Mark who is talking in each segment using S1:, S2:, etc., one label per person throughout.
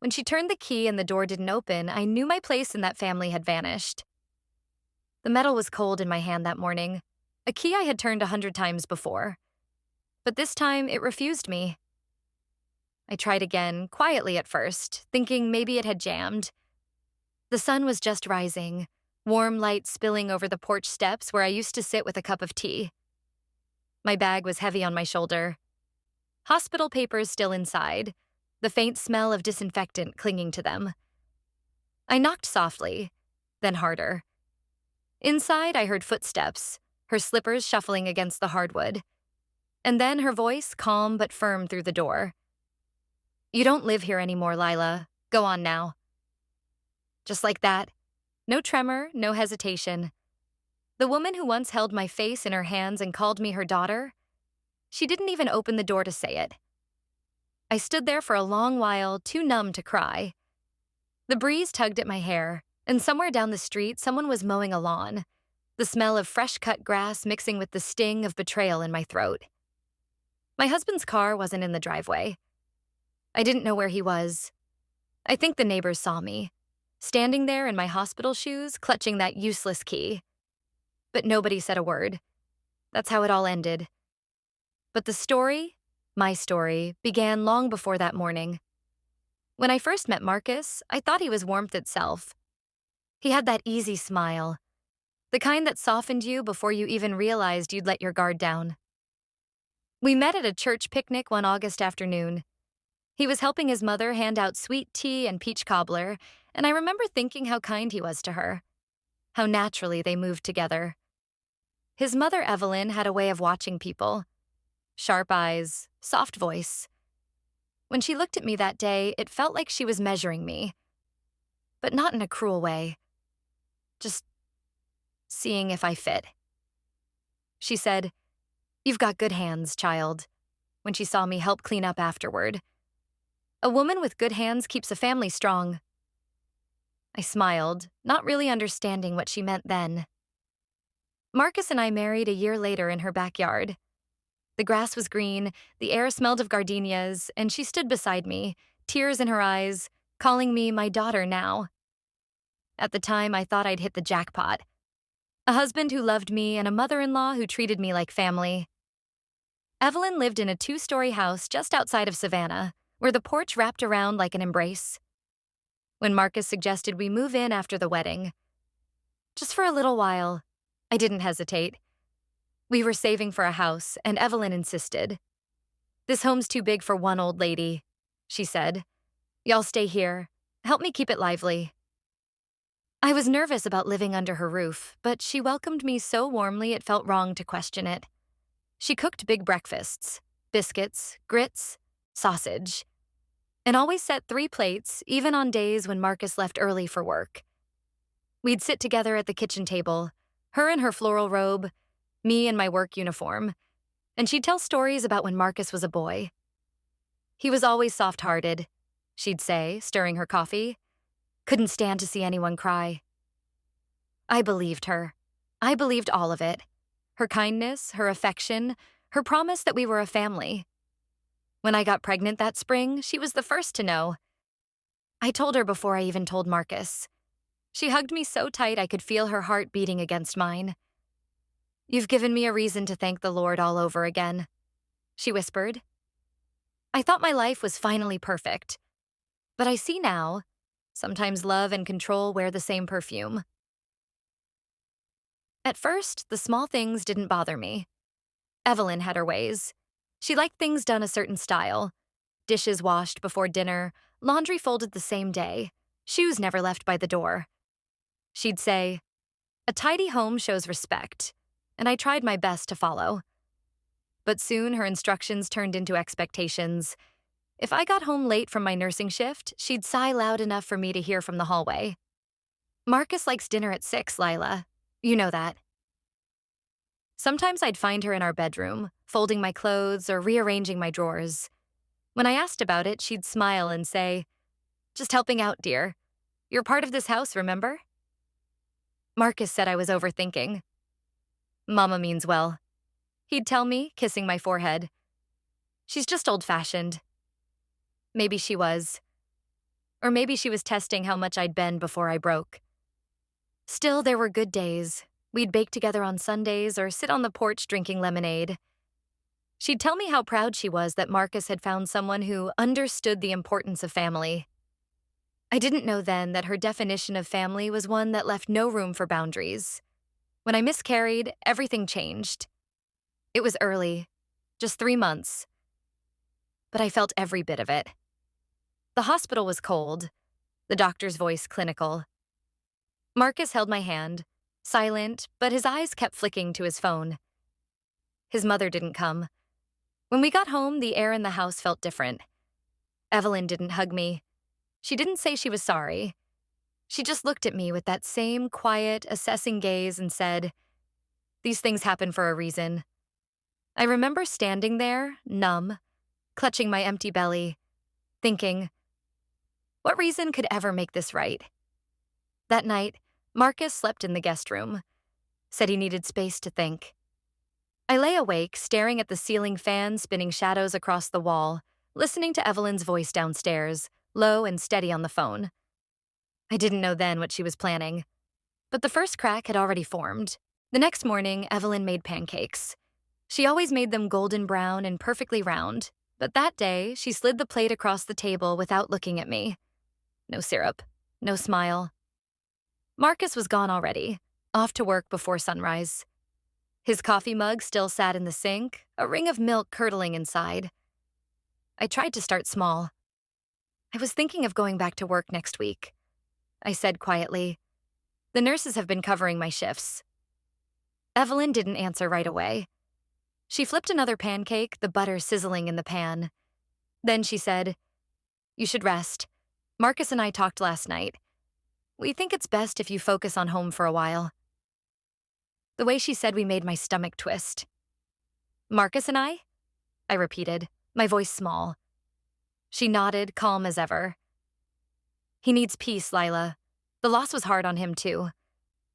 S1: When she turned the key and the door didn't open, I knew my place in that family had vanished. The metal was cold in my hand that morning, a key I had turned 100 times before. But this time, it refused me. I tried again, quietly at first, thinking maybe it had jammed. The sun was just rising, warm light spilling over the porch steps where I used to sit with a cup of tea. My bag was heavy on my shoulder. Hospital papers still inside, the faint smell of disinfectant clinging to them. I knocked softly, then harder. Inside, I heard footsteps, her slippers shuffling against the hardwood. And then her voice, calm but firm through the door. "You don't live here anymore, Lila. Go on now." Just like that. No tremor, no hesitation. The woman who once held my face in her hands and called me her daughter, she didn't even open the door to say it. I stood there for a long while, too numb to cry. The breeze tugged at my hair, and somewhere down the street, someone was mowing a lawn, the smell of fresh-cut grass mixing with the sting of betrayal in my throat. My husband's car wasn't in the driveway. I didn't know where he was. I think the neighbors saw me, standing there in my hospital shoes, clutching that useless key. But nobody said a word. That's how it all ended. But the story, my story, began long before that morning. When I first met Marcus, I thought he was warmth itself. He had that easy smile, the kind that softened you before you even realized you'd let your guard down. We met at a church picnic one August afternoon. He was helping his mother hand out sweet tea and peach cobbler, and I remember thinking how kind he was to her, how naturally they moved together. His mother, Evelyn, had a way of watching people. Sharp eyes, soft voice. When she looked at me that day, it felt like she was measuring me. But not in a cruel way. Just seeing if I fit. She said, "You've got good hands, child," when she saw me help clean up afterward. "A woman with good hands keeps a family strong." I smiled, not really understanding what she meant then. Marcus and I married a year later in her backyard. The grass was green, the air smelled of gardenias, and she stood beside me, tears in her eyes, calling me my daughter now. At the time, I thought I'd hit the jackpot. A husband who loved me and a mother-in-law who treated me like family. Evelyn lived in a 2-story house just outside of Savannah, where the porch wrapped around like an embrace. When Marcus suggested we move in after the wedding, just for a little while, I didn't hesitate. We were saving for a house, and Evelyn insisted. "This home's too big for one old lady," she said. "Y'all stay here. Help me keep it lively." I was nervous about living under her roof, but she welcomed me so warmly it felt wrong to question it. She cooked big breakfasts, biscuits, grits, sausage, and always set 3 plates, even on days when Marcus left early for work. We'd sit together at the kitchen table, her in her floral robe, me in my work uniform, and she'd tell stories about when Marcus was a boy. "He was always soft-hearted," she'd say, stirring her coffee. "Couldn't stand to see anyone cry." I believed her. I believed all of it. Her kindness, her affection, her promise that we were a family. When I got pregnant that spring, she was the first to know. I told her before I even told Marcus. She hugged me so tight I could feel her heart beating against mine. "You've given me a reason to thank the Lord all over again," she whispered. I thought my life was finally perfect. But I see now, sometimes love and control wear the same perfume. At first, the small things didn't bother me. Evelyn had her ways. She liked things done a certain style. Dishes washed before dinner, laundry folded the same day, shoes never left by the door. She'd say, "A tidy home shows respect," and I tried my best to follow. But soon her instructions turned into expectations. If I got home late from my nursing shift, she'd sigh loud enough for me to hear from the hallway. "Marcus likes dinner at 6, Lila. You know that." Sometimes I'd find her in our bedroom, folding my clothes or rearranging my drawers. When I asked about it, she'd smile and say, "Just helping out, dear. You're part of this house, remember?" Marcus said I was overthinking. "Mama means well," he'd tell me, kissing my forehead. "She's just old-fashioned." Maybe she was. Or maybe she was testing how much I'd been before I broke. Still, there were good days. We'd bake together on Sundays or sit on the porch drinking lemonade. She'd tell me how proud she was that Marcus had found someone who understood the importance of family. I didn't know then that her definition of family was one that left no room for boundaries. When I miscarried, everything changed. It was early, just 3 months, but I felt every bit of it. The hospital was cold, the doctor's voice clinical. Marcus held my hand, silent, but his eyes kept flicking to his phone. His mother didn't come. When we got home, the air in the house felt different. Evelyn didn't hug me. She didn't say she was sorry. She just looked at me with that same quiet, assessing gaze and said, "These things happen for a reason." I remember standing there, numb, clutching my empty belly, thinking, what reason could ever make this right? That night, Marcus slept in the guest room, said he needed space to think. I lay awake, staring at the ceiling fan spinning shadows across the wall, listening to Evelyn's voice downstairs, low and steady on the phone. I didn't know then what she was planning, but the first crack had already formed. The next morning, Evelyn made pancakes. She always made them golden brown and perfectly round, but that day, she slid the plate across the table without looking at me. No syrup, no smile. Marcus was gone already, off to work before sunrise. His coffee mug still sat in the sink, a ring of milk curdling inside. I tried to start small. I was thinking of going back to work next week. I said quietly. The nurses have been covering my shifts. Evelyn didn't answer right away. She flipped another pancake, the butter sizzling in the pan. Then she said, "You should rest. Marcus and I talked last night. We think it's best if you focus on home for a while." The way she said we made my stomach twist. "Marcus and I?" I repeated, my voice small. She nodded, calm as ever. "He needs peace, Lila. The loss was hard on him, too.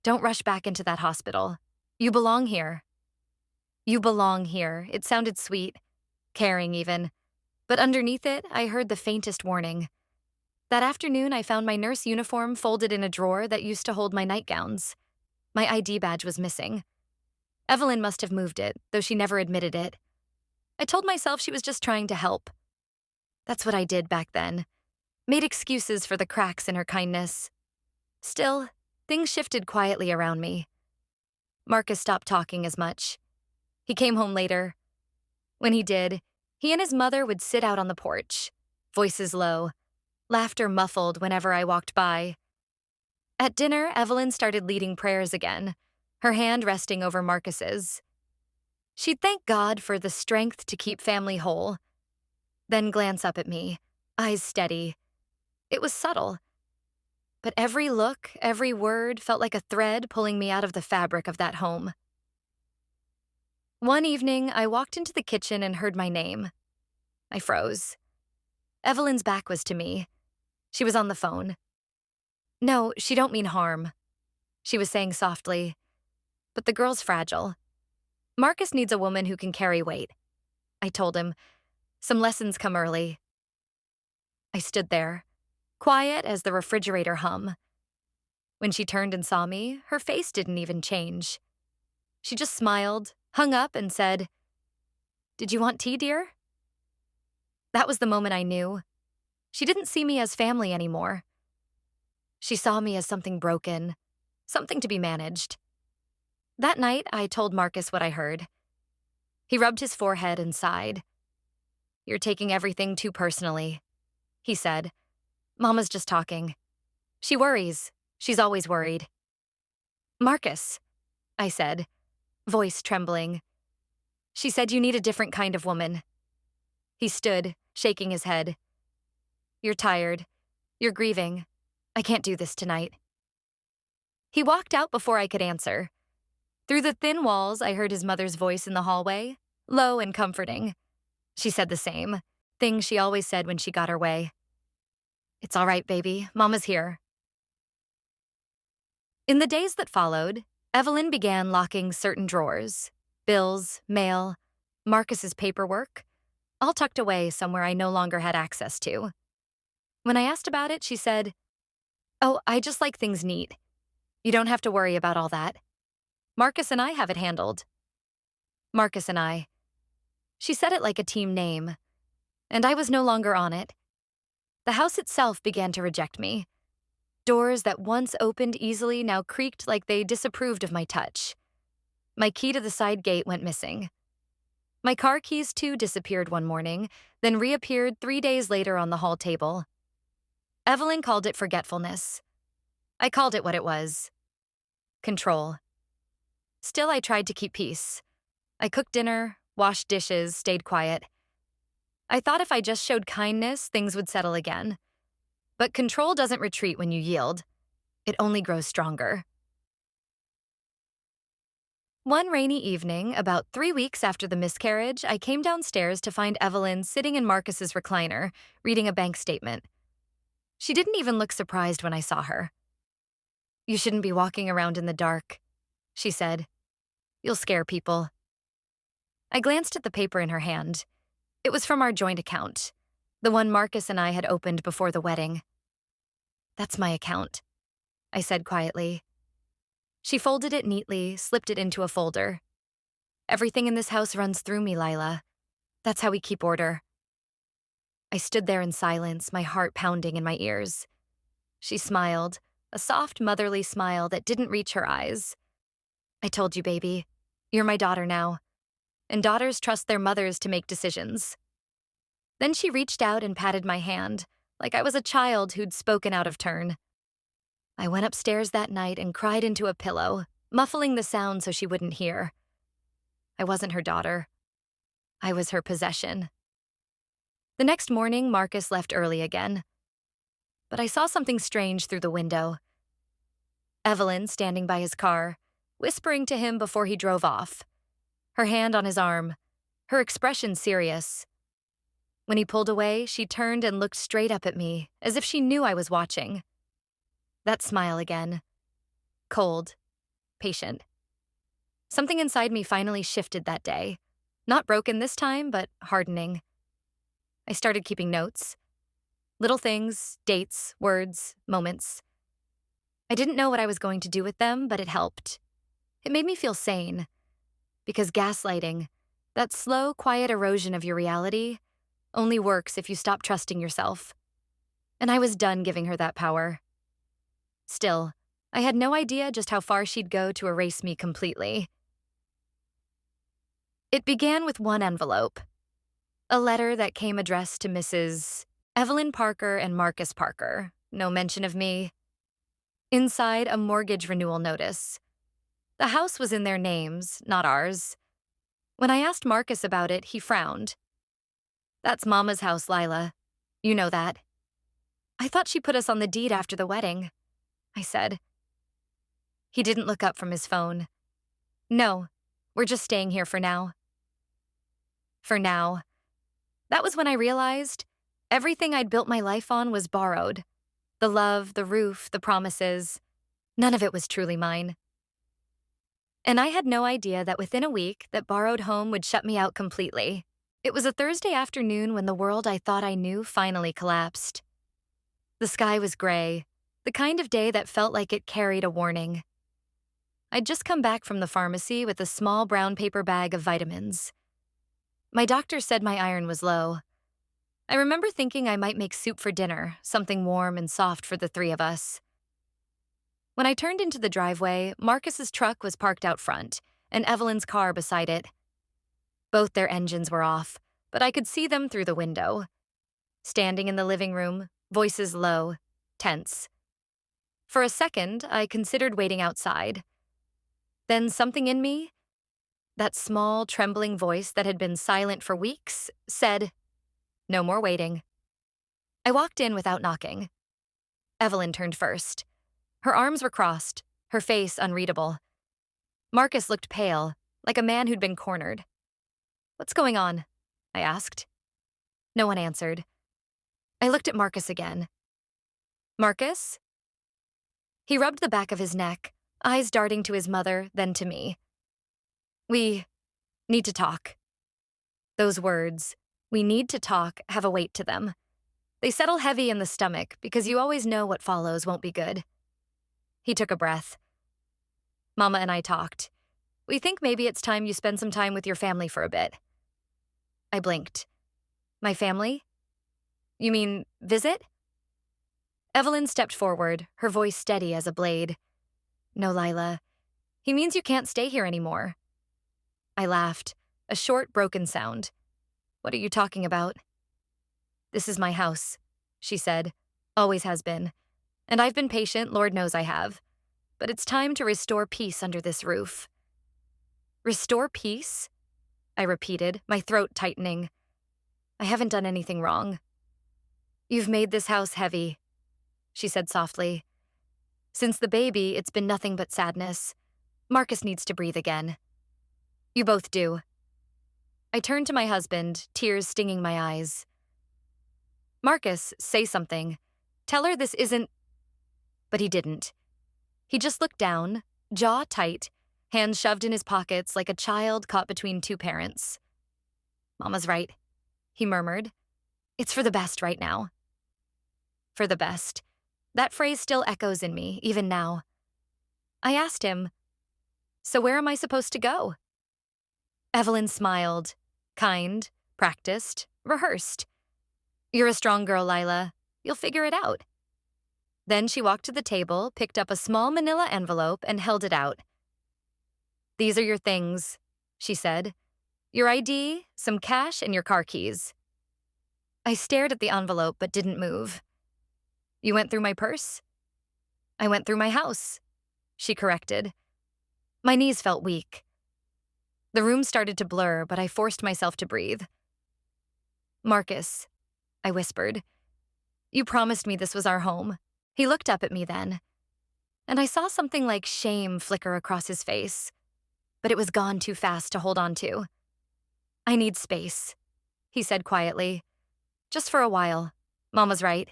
S1: Don't rush back into that hospital. You belong here." You belong here. It sounded sweet, caring even. But underneath it, I heard the faintest warning. That afternoon, I found my nurse uniform folded in a drawer that used to hold my nightgowns. My ID badge was missing. Evelyn must have moved it, though she never admitted it. I told myself she was just trying to help. That's what I did back then. Made excuses for the cracks in her kindness. Still, things shifted quietly around me. Marcus stopped talking as much. He came home later. When he did, he and his mother would sit out on the porch, voices low, laughter muffled whenever I walked by. At dinner, Evelyn started leading prayers again, her hand resting over Marcus's. She'd thank God for the strength to keep family whole, then glance up at me, eyes steady. It was subtle, but every look, every word felt like a thread pulling me out of the fabric of that home. One evening, I walked into the kitchen and heard my name. I froze. Evelyn's back was to me. She was on the phone. "No, she don't mean harm," she was saying softly. "But the girl's fragile. Marcus needs a woman who can carry weight." I told him. "Some lessons come early." I stood there, quiet as the refrigerator hum. When she turned and saw me, her face didn't even change. She just smiled, hung up, and said, "Did you want tea, dear?" That was the moment I knew. She didn't see me as family anymore. She saw me as something broken, something to be managed. That night, I told Marcus what I heard. He rubbed his forehead and sighed. "You're taking everything too personally," he said. "Mama's just talking. She worries. She's always worried." "Marcus," I said, voice trembling. "She said you need a different kind of woman." He stood, shaking his head. "You're tired. You're grieving. I can't do this tonight." He walked out before I could answer. Through the thin walls, I heard his mother's voice in the hallway, low and comforting. She said the same, thing she always said when she got her way. "It's all right, baby. Mama's here." In the days that followed, Evelyn began locking certain drawers, bills, mail, Marcus's paperwork, all tucked away somewhere I no longer had access to. When I asked about it, she said, "Oh, I just like things neat. You don't have to worry about all that. Marcus and I have it handled." Marcus and I. She said it like a team name, and I was no longer on it. The house itself began to reject me. Doors that once opened easily now creaked like they disapproved of my touch. My key to the side gate went missing. My car keys too disappeared one morning, then reappeared 3 days later on the hall table. Evelyn called it forgetfulness. I called it what it was: control. Still, I tried to keep peace. I cooked dinner, washed dishes, stayed quiet. I thought if I just showed kindness, things would settle again. But control doesn't retreat when you yield. It only grows stronger. One rainy evening, about 3 weeks after the miscarriage, I came downstairs to find Evelyn sitting in Marcus's recliner, reading a bank statement. She didn't even look surprised when I saw her. "You shouldn't be walking around in the dark," she said. "You'll scare people." I glanced at the paper in her hand. It was from our joint account, the one Marcus and I had opened before the wedding. "That's my account," I said quietly. She folded it neatly, slipped it into a folder. "Everything in this house runs through me, Lila. That's how we keep order." I stood there in silence, my heart pounding in my ears. She smiled, a soft, motherly smile that didn't reach her eyes. "I told you, baby. You're my daughter now. And daughters trust their mothers to make decisions." Then she reached out and patted my hand, like I was a child who'd spoken out of turn. I went upstairs that night and cried into a pillow, muffling the sound so she wouldn't hear. I wasn't her daughter. I was her possession. The next morning, Marcus left early again. But I saw something strange through the window. Evelyn standing by his car, whispering to him before he drove off, her hand on his arm, her expression serious. When he pulled away, she turned and looked straight up at me, as if she knew I was watching. That smile again. Cold, patient. Something inside me finally shifted that day. Not broken this time, but hardening. I started keeping notes. Little things, dates, words, moments. I didn't know what I was going to do with them, but it helped. It made me feel sane. Because gaslighting, that slow, quiet erosion of your reality, only works if you stop trusting yourself. And I was done giving her that power. Still, I had no idea just how far she'd go to erase me completely. It began with one envelope. A letter that came addressed to Mrs. Evelyn Parker and Marcus Parker. No mention of me. Inside, a mortgage renewal notice. The house was in their names, not ours. When I asked Marcus about it, he frowned. "That's Mama's house, Lila. You know that." "I thought she put us on the deed after the wedding," I said. He didn't look up from his phone. "No, we're just staying here for now." For now. That was when I realized everything I'd built my life on was borrowed. The love, the roof, the promises. None of it was truly mine. And I had no idea that within a week, that borrowed home would shut me out completely. It was a Thursday afternoon when the world I thought I knew finally collapsed. The sky was gray, the kind of day that felt like it carried a warning. I'd just come back from the pharmacy with a small brown paper bag of vitamins. My doctor said my iron was low. I remember thinking I might make soup for dinner, something warm and soft for the three of us. When I turned into the driveway, Marcus's truck was parked out front, and Evelyn's car beside it. Both their engines were off, but I could see them through the window. Standing in the living room, voices low, tense. For a second, I considered waiting outside. Then something in me, that small, trembling voice that had been silent for weeks, said, "No more waiting." I walked in without knocking. Evelyn turned first. Her arms were crossed, her face unreadable. Marcus looked pale, like a man who'd been cornered. "What's going on?" I asked. No one answered. I looked at Marcus again. "Marcus?" He rubbed the back of his neck, eyes darting to his mother, then to me. "We need to talk." Those words, "we need to talk," have a weight to them. They settle heavy in the stomach because you always know what follows won't be good. He took a breath. Mama and I talked. We think maybe it's time you spend some time with your family for a bit. I blinked. My family? You mean visit? Evelyn stepped forward, her voice steady as a blade. No, Lila. He means you can't stay here anymore. I laughed, a short, broken sound. What are you talking about? This is my house, she said. Always has been. And I've been patient, Lord knows I have. But it's time to restore peace under this roof. Restore peace? I repeated, my throat tightening. I haven't done anything wrong. You've made this house heavy, she said softly. Since the baby, it's been nothing but sadness. Marcus needs to breathe again. You both do. I turned to my husband, tears stinging my eyes. Marcus, say something. Tell her this isn't... But he didn't. He just looked down, jaw tight, hands shoved in his pockets like a child caught between two parents. Mama's right, he murmured. It's for the best right now. For the best. That phrase still echoes in me, even now. I asked him, so where am I supposed to go? Evelyn smiled. Kind, practiced, rehearsed. You're a strong girl, Lila. You'll figure it out. Then she walked to the table, picked up a small manila envelope, and held it out. These are your things, she said. Your ID, some cash, and your car keys. I stared at the envelope but didn't move. You went through my purse? I went through my house, she corrected. My knees felt weak. The room started to blur, but I forced myself to breathe. Marcus, I whispered. You promised me this was our home. He looked up at me then, and I saw something like shame flicker across his face, but it was gone too fast to hold on to. I need space, he said quietly. Just for a while. Mama's right.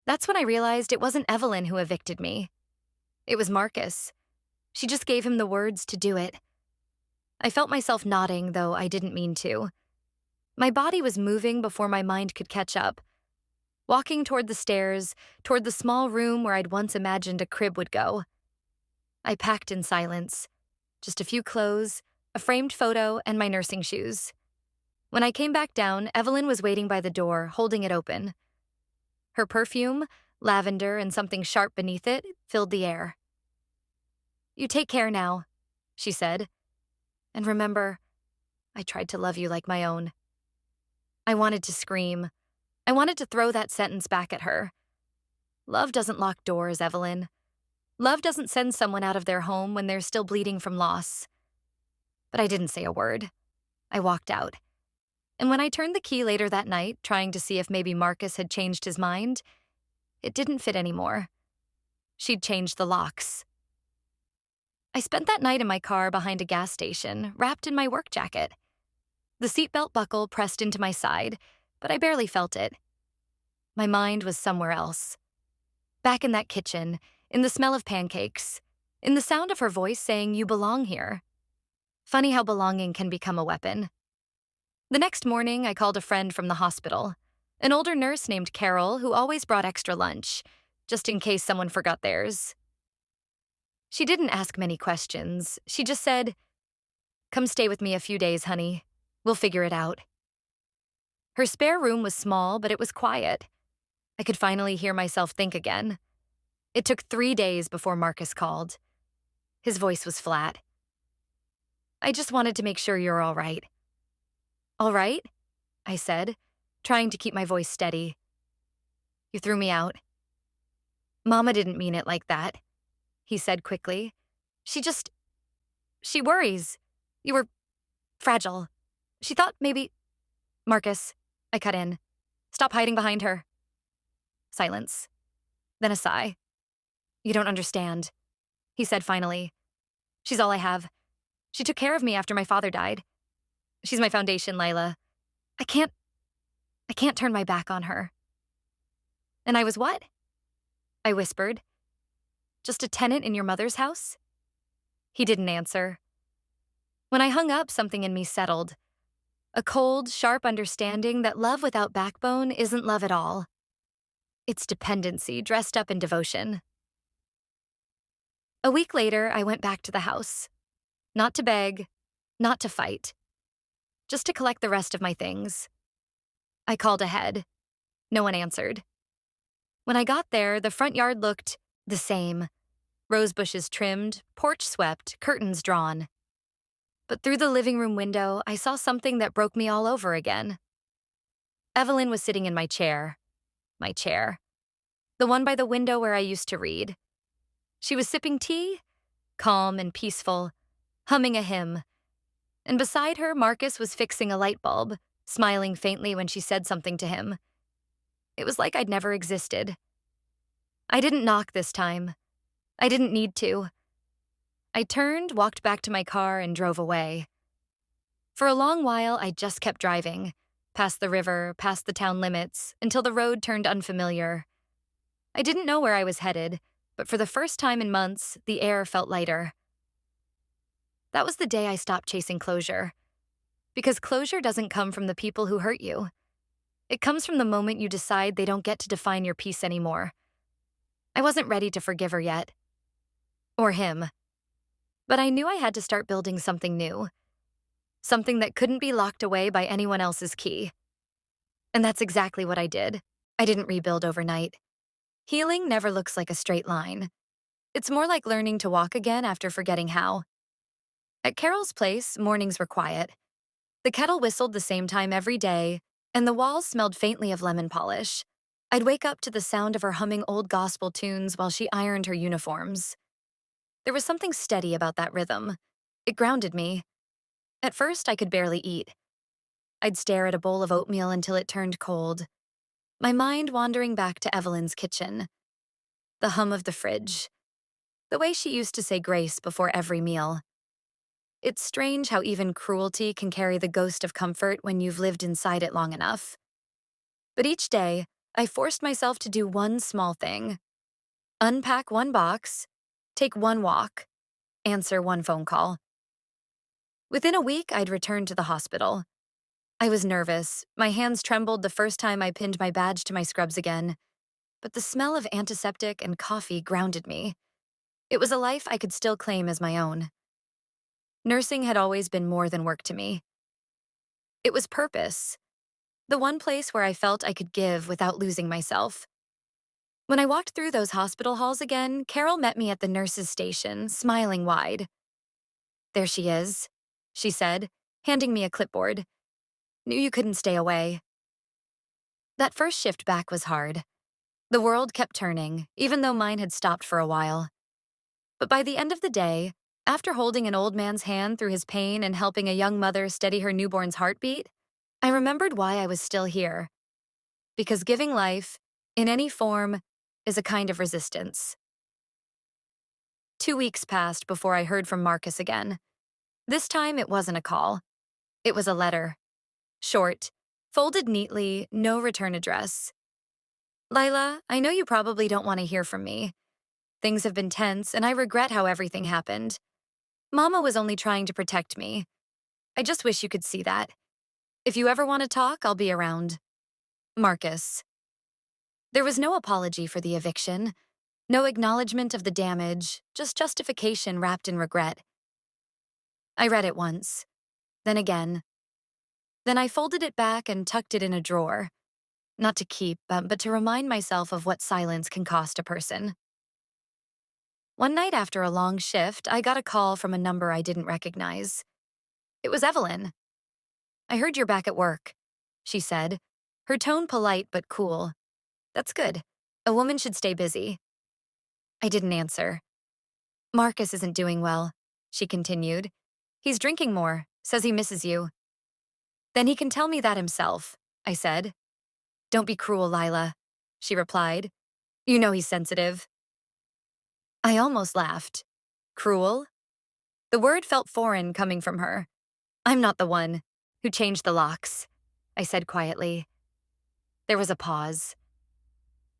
S1: That's when I realized it wasn't Evelyn who evicted me. It was Marcus. She just gave him the words to do it. I felt myself nodding, though I didn't mean to. My body was moving before my mind could catch up, walking toward the stairs, toward the small room where I'd once imagined a crib would go. I packed in silence. Just a few clothes, a framed photo, and my nursing shoes. When I came back down, Evelyn was waiting by the door, holding it open. Her perfume, lavender and something sharp beneath it, filled the air. You take care now, she said. And remember, I tried to love you like my own. I wanted to scream. I wanted to throw that sentence back at her. Love doesn't lock doors, Evelyn. Love doesn't send someone out of their home when they're still bleeding from loss. But I didn't say a word. I walked out. And when I turned the key later that night, trying to see if maybe Marcus had changed his mind, it didn't fit anymore. She'd changed the locks. I spent that night in my car behind a gas station, wrapped in my work jacket. The seatbelt buckle pressed into my side, but I barely felt it. My mind was somewhere else. Back in that kitchen, in the smell of pancakes, in the sound of her voice saying, "You belong here." Funny how belonging can become a weapon. The next morning, I called a friend from the hospital, an older nurse named Carol who always brought extra lunch, just in case someone forgot theirs. She didn't ask many questions. She just said, "Come stay with me a few days, honey. We'll figure it out." Her spare room was small, but it was quiet. I could finally hear myself think again. It took 3 days before Marcus called. His voice was flat. I just wanted to make sure you're all right. All right? I said, trying to keep my voice steady. You threw me out. Mama didn't mean it like that, he said quickly. She worries. You were fragile. She thought maybe... Marcus, I cut in. Stop hiding behind her. Silence. Then a sigh. You don't understand, he said finally. She's all I have. She took care of me after my father died. She's my foundation, Lila. I can't turn my back on her. And I was what? I whispered. Just a tenant in your mother's house? He didn't answer. When I hung up, something in me settled. A cold, sharp understanding that love without backbone isn't love at all. It's dependency dressed up in devotion. A week later, I went back to the house. Not to beg, not to fight, just to collect the rest of my things. I called ahead. No one answered. When I got there, the front yard looked the same. Rose bushes trimmed, porch swept, curtains drawn. But through the living room window, I saw something that broke me all over again. Evelyn was sitting in my chair. My chair. The one by the window where I used to read. She was sipping tea, calm and peaceful, humming a hymn. And beside her, Marcus was fixing a light bulb, smiling faintly when she said something to him. It was like I'd never existed. I didn't knock this time. I didn't need to. I turned, walked back to my car, and drove away. For a long while, I just kept driving, past the river, past the town limits, until the road turned unfamiliar. I didn't know where I was headed, but for the first time in months, the air felt lighter. That was the day I stopped chasing closure. Because closure doesn't come from the people who hurt you. It comes from the moment you decide they don't get to define your peace anymore. I wasn't ready to forgive her yet. Or him. But I knew I had to start building something new. Something that couldn't be locked away by anyone else's key. And that's exactly what I did. I didn't rebuild overnight. Healing never looks like a straight line. It's more like learning to walk again after forgetting how. At Carol's place, mornings were quiet. The kettle whistled the same time every day, and the walls smelled faintly of lemon polish. I'd wake up to the sound of her humming old gospel tunes while she ironed her uniforms. There was something steady about that rhythm. It grounded me. At first, I could barely eat. I'd stare at a bowl of oatmeal until it turned cold, my mind wandering back to Evelyn's kitchen. The hum of the fridge. The way she used to say grace before every meal. It's strange how even cruelty can carry the ghost of comfort when you've lived inside it long enough. But each day, I forced myself to do one small thing. Unpack one box, take one walk, answer one phone call. Within a week, I'd returned to the hospital. I was nervous. My hands trembled the first time I pinned my badge to my scrubs again. But the smell of antiseptic and coffee grounded me. It was a life I could still claim as my own. Nursing had always been more than work to me. It was purpose. The one place where I felt I could give without losing myself. When I walked through those hospital halls again, Carol met me at the nurse's station, smiling wide. "There she is," she said, handing me a clipboard. "Knew you couldn't stay away." That first shift back was hard. The world kept turning, even though mine had stopped for a while. But by the end of the day, after holding an old man's hand through his pain and helping a young mother steady her newborn's heartbeat, I remembered why I was still here. Because giving life, in any form, is a kind of resistance. 2 weeks passed before I heard from Marcus again. This time it wasn't a call. It was a letter. Short, folded neatly, no return address. "Lila, I know you probably don't want to hear from me. Things have been tense, and I regret how everything happened. Mama was only trying to protect me. I just wish you could see that. If you ever want to talk, I'll be around. Marcus." There was no apology for the eviction, no acknowledgement of the damage, just justification wrapped in regret. I read it once, then again. Then I folded it back and tucked it in a drawer. Not to keep, but to remind myself of what silence can cost a person. One night after a long shift, I got a call from a number I didn't recognize. It was Evelyn. "I heard you're back at work," she said, her tone polite but cool. "That's good. A woman should stay busy." I didn't answer. "Marcus isn't doing well," she continued. "He's drinking more, says he misses you." "Then he can tell me that himself," I said. "Don't be cruel, Lila," she replied. "You know he's sensitive." I almost laughed. Cruel? The word felt foreign coming from her. "I'm not the one who changed the locks," I said quietly. There was a pause.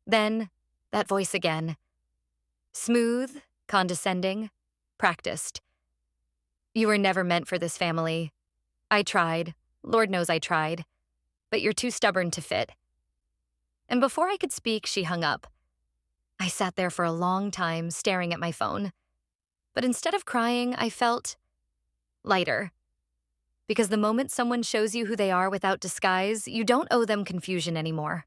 S1: Then, that voice again. Smooth, condescending, practiced. "You were never meant for this family. I tried, Lord knows I tried, but you're too stubborn to fit." And before I could speak, she hung up. I sat there for a long time, staring at my phone. But instead of crying, I felt lighter. Because the moment someone shows you who they are without disguise, you don't owe them confusion anymore.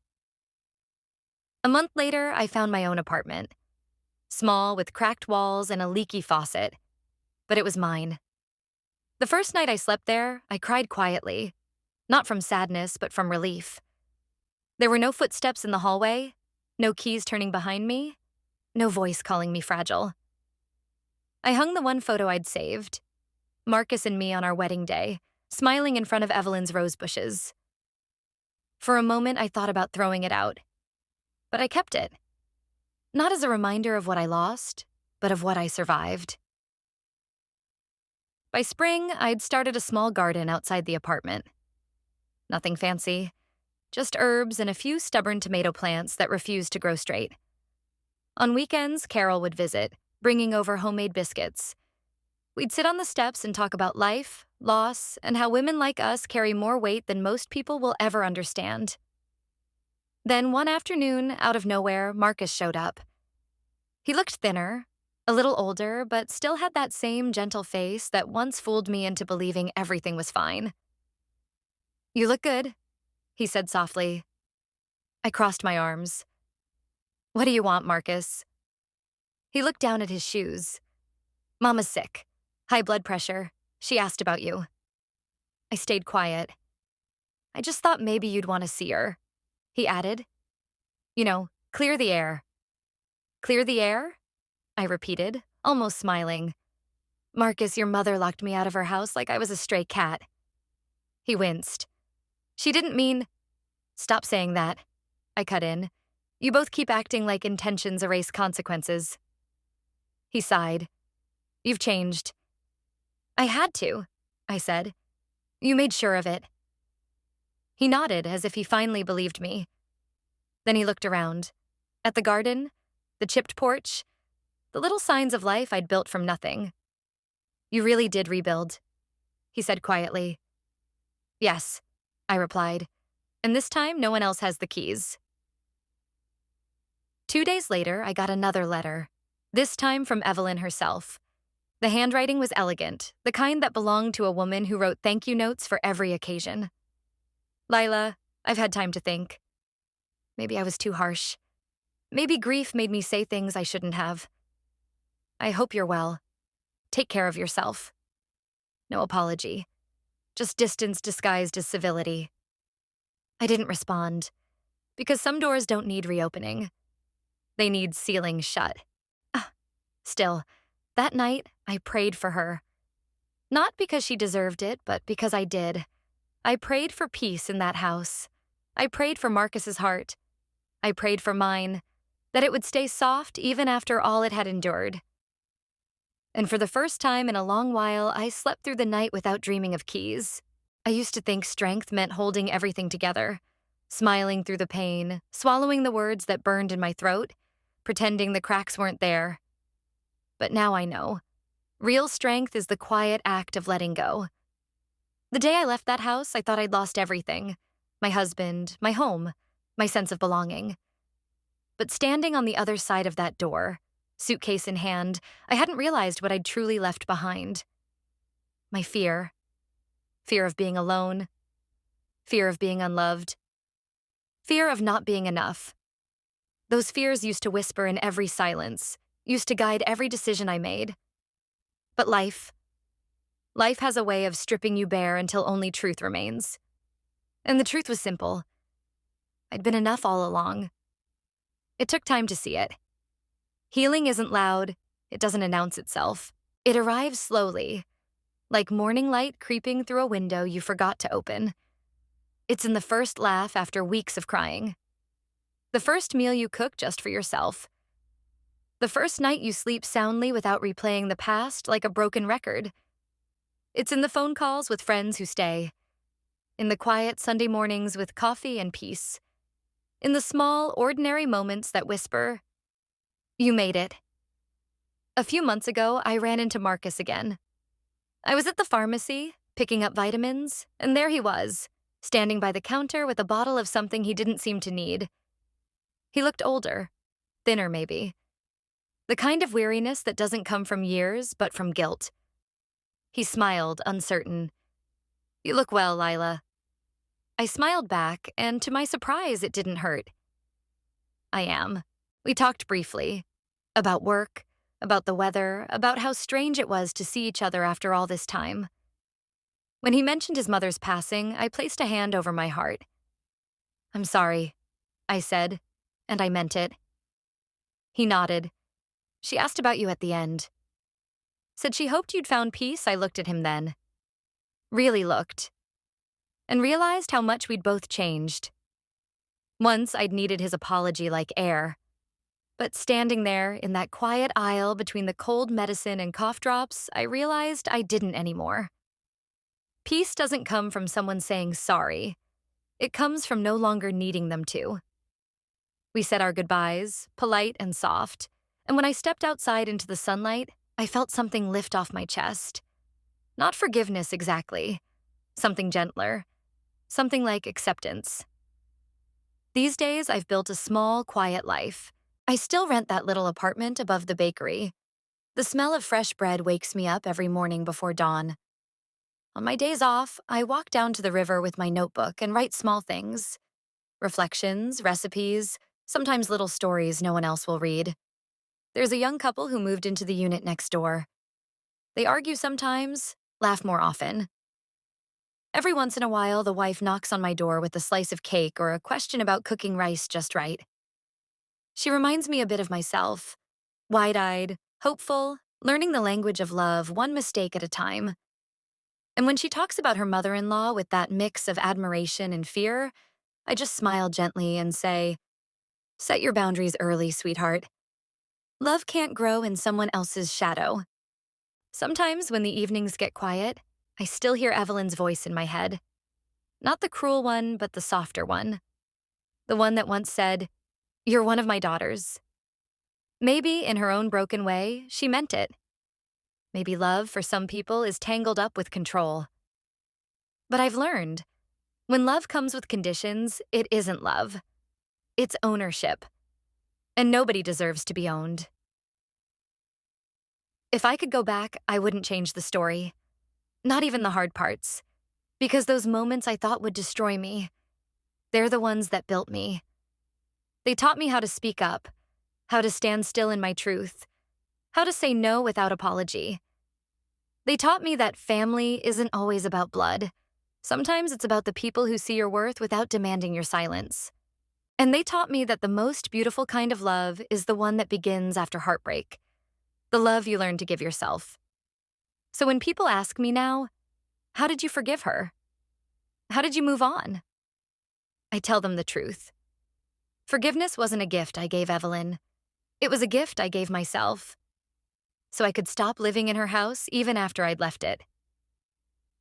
S1: A month later, I found my own apartment. Small, with cracked walls and a leaky faucet. But it was mine. The first night I slept there, I cried quietly. Not from sadness, but from relief. There were no footsteps in the hallway, no keys turning behind me, no voice calling me fragile. I hung the one photo I'd saved, Marcus and me on our wedding day, smiling in front of Evelyn's rose bushes. For a moment, I thought about throwing it out, but I kept it. Not as a reminder of what I lost, but of what I survived. By spring, I'd started a small garden outside the apartment. Nothing fancy, just herbs and a few stubborn tomato plants that refused to grow straight. On weekends, Carol would visit, bringing over homemade biscuits. We'd sit on the steps and talk about life, loss, and how women like us carry more weight than most people will ever understand. Then one afternoon, out of nowhere, Marcus showed up. He looked thinner, a little older, but still had that same gentle face that once fooled me into believing everything was fine. "You look good," he said softly. I crossed my arms. "What do you want, Marcus?" He looked down at his shoes. "Mama's sick. High blood pressure. She asked about you." I stayed quiet. "I just thought maybe you'd want to see her," he added. "You know, clear the air." "Clear the air?" I repeated, almost smiling. "Marcus, your mother locked me out of her house like I was a stray cat." He winced. "She didn't mean—" "Stop saying that," I cut in. "You both keep acting like intentions erase consequences." He sighed. "You've changed." "I had to," I said. "You made sure of it." He nodded as if he finally believed me. Then he looked around. At the garden, the chipped porch, the little signs of life I'd built from nothing. "You really did rebuild," he said quietly. "Yes," I replied. "And this time, no one else has the keys." 2 days later, I got another letter, this time from Evelyn herself. The handwriting was elegant, the kind that belonged to a woman who wrote thank you notes for every occasion. "Lila, I've had time to think. Maybe I was too harsh. Maybe grief made me say things I shouldn't have. I hope you're well. Take care of yourself." No apology. Just distance disguised as civility. I didn't respond, because some doors don't need reopening. They need sealing shut. Still, that night, I prayed for her. Not because she deserved it, but because I did. I prayed for peace in that house. I prayed for Marcus's heart. I prayed for mine, that it would stay soft even after all it had endured. And for the first time in a long while, I slept through the night without dreaming of keys. I used to think strength meant holding everything together, smiling through the pain, swallowing the words that burned in my throat, pretending the cracks weren't there. But now I know. Real strength is the quiet act of letting go. The day I left that house, I thought I'd lost everything. My husband, my home, my sense of belonging. But standing on the other side of that door, suitcase in hand, I hadn't realized what I'd truly left behind. My fear. Fear of being alone. Fear of being unloved. Fear of not being enough. Those fears used to whisper in every silence, used to guide every decision I made. But life has a way of stripping you bare until only truth remains. And the truth was simple. I'd been enough all along. It took time to see it. Healing isn't loud. It doesn't announce itself. It arrives slowly, like morning light creeping through a window you forgot to open. It's in the first laugh after weeks of crying. The first meal you cook just for yourself. The first night you sleep soundly without replaying the past like a broken record. It's in the phone calls with friends who stay. In the quiet Sunday mornings with coffee and peace. In the small, ordinary moments that whisper, "You made it." A few months ago, I ran into Marcus again. I was at the pharmacy, picking up vitamins, and there he was, standing by the counter with a bottle of something he didn't seem to need. He looked older, thinner maybe. The kind of weariness that doesn't come from years, but from guilt. He smiled, uncertain. "You look well, Lila." I smiled back, and to my surprise, it didn't hurt. "I am." We talked briefly. About work, about the weather, about how strange it was to see each other after all this time. When he mentioned his mother's passing, I placed a hand over my heart. "I'm sorry," I said, and I meant it. He nodded. "She asked about you at the end. Said she hoped you'd found peace." I looked at him then. Really looked. And realized how much we'd both changed. Once I'd needed his apology like air. But standing there in that quiet aisle between the cold medicine and cough drops, I realized I didn't anymore. Peace doesn't come from someone saying sorry. It comes from no longer needing them to. We said our goodbyes, polite and soft, and when I stepped outside into the sunlight, I felt something lift off my chest. Not forgiveness exactly. Something gentler. Something like acceptance. These days, I've built a small, quiet life. I still rent that little apartment above the bakery. The smell of fresh bread wakes me up every morning before dawn. On my days off, I walk down to the river with my notebook and write small things. Reflections, recipes, sometimes little stories no one else will read. There's a young couple who moved into the unit next door. They argue sometimes, laugh more often. Every once in a while, the wife knocks on my door with a slice of cake or a question about cooking rice just right. She reminds me a bit of myself, wide-eyed, hopeful, learning the language of love one mistake at a time. And when she talks about her mother-in-law with that mix of admiration and fear, I just smile gently and say, "Set your boundaries early, sweetheart. Love can't grow in someone else's shadow." Sometimes when the evenings get quiet, I still hear Evelyn's voice in my head. Not the cruel one, but the softer one. The one that once said, "You're one of my daughters." Maybe, in her own broken way, she meant it. Maybe love, for some people, is tangled up with control. But I've learned, when love comes with conditions, it isn't love. It's ownership. And nobody deserves to be owned. If I could go back, I wouldn't change the story. Not even the hard parts. Because those moments I thought would destroy me, they're the ones that built me. They taught me how to speak up, how to stand still in my truth, how to say no without apology. They taught me that family isn't always about blood. Sometimes it's about the people who see your worth without demanding your silence. And they taught me that the most beautiful kind of love is the one that begins after heartbreak, the love you learn to give yourself. So when people ask me now, "How did you forgive her? How did you move on?" I tell them the truth. Forgiveness wasn't a gift I gave Evelyn. It was a gift I gave myself. So I could stop living in her house even after I'd left it.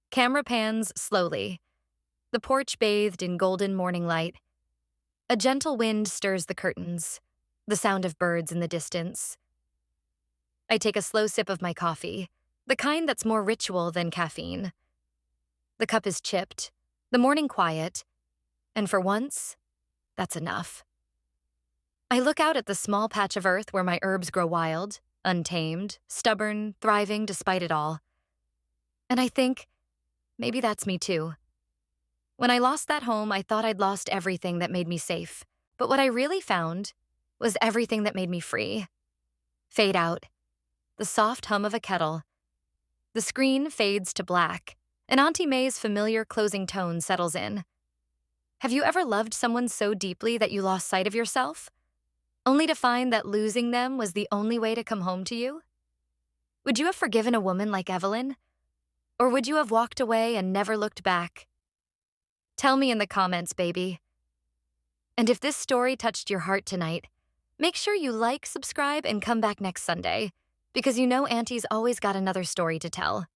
S1: Camera pans slowly. The porch bathed in golden morning light. A gentle wind stirs the curtains, the sound of birds in the distance. I take a slow sip of my coffee, the kind that's more ritual than caffeine. The cup is chipped, the morning quiet, and for once, that's enough. I look out at the small patch of earth where my herbs grow wild, untamed, stubborn, thriving despite it all. And I think, maybe that's me too. When I lost that home, I thought I'd lost everything that made me safe. But what I really found was everything that made me free. Fade out. The soft hum of a kettle. The screen fades to black, and Auntie May's familiar closing tone settles in. Have you ever loved someone so deeply that you lost sight of yourself? Only to find that losing them was the only way to come home to you? Would you have forgiven a woman like Evelyn? Or would you have walked away and never looked back? Tell me in the comments, baby. And if this story touched your heart tonight, make sure you like, subscribe, and come back next Sunday, because you know Auntie's always got another story to tell.